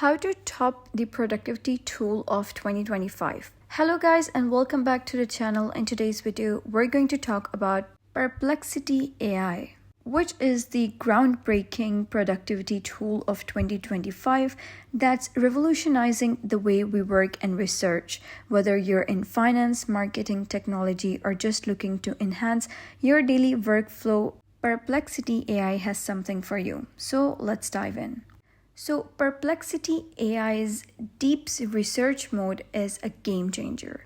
How to top the productivity tool of 2025. Hello guys and welcome back to the channel. In today's video, we're going to talk about Perplexity AI, which is the groundbreaking productivity tool of 2025 that's revolutionizing the way we work and research. Whether you're in finance, marketing, technology, or just looking to enhance your daily workflow, Perplexity AI has something for you. So let's dive in. So, Perplexity AI's deep research mode is a game changer.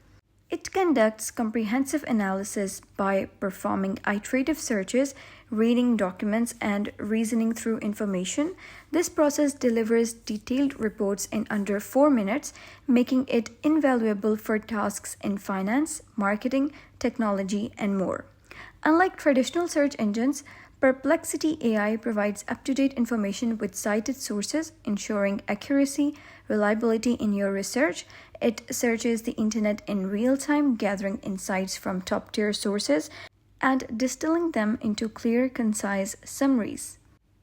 It conducts comprehensive analysis by performing iterative searches, reading documents, and reasoning through information. This process delivers detailed reports in under 4 minutes, making it invaluable for tasks in finance, marketing, technology, and more. Unlike traditional search engines, Perplexity AI provides up-to-date information with cited sources, ensuring accuracy, reliability in your research. It searches the internet in real time, gathering insights from top-tier sources and distilling them into clear, concise summaries.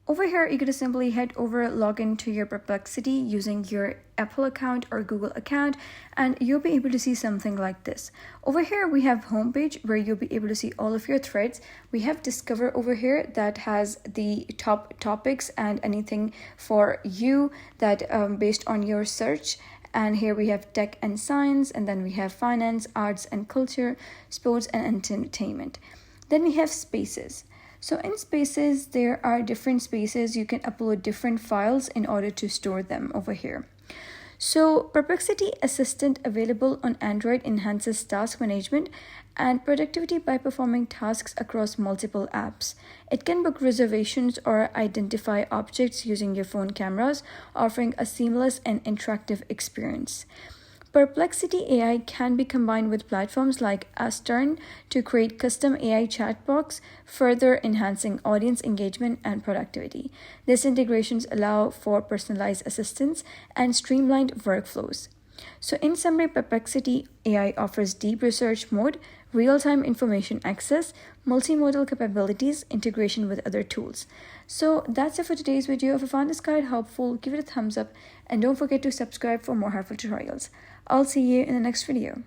Over here, you could simply head over, log into your Perplexity using your Apple account or Google account, and you'll be able to see something like this. Over here, we have homepage where you'll be able to see all of your threads. We have Discover over here that has the top topics and anything for you that based on your search. And here we have tech and science, and then we have finance, arts and culture, sports and entertainment. Then we have Spaces. So in Spaces, there are different spaces. You can upload different files in order to store them over here. So Perplexity Assistant available on Android enhances task management and productivity by performing tasks across multiple apps. It can book reservations or identify objects using your phone cameras, offering a seamless and interactive experience. Perplexity AI can be combined with platforms like Astern to create custom AI chatbots, further enhancing audience engagement and productivity. These integrations allow for personalized assistance and streamlined workflows. So in summary, Perplexity AI offers deep research mode, real-time information access, multimodal capabilities, integration with other tools. So that's it for today's video. If you found this guide helpful, give it a thumbs up and don't forget to subscribe for more helpful tutorials. I'll see you in the next video.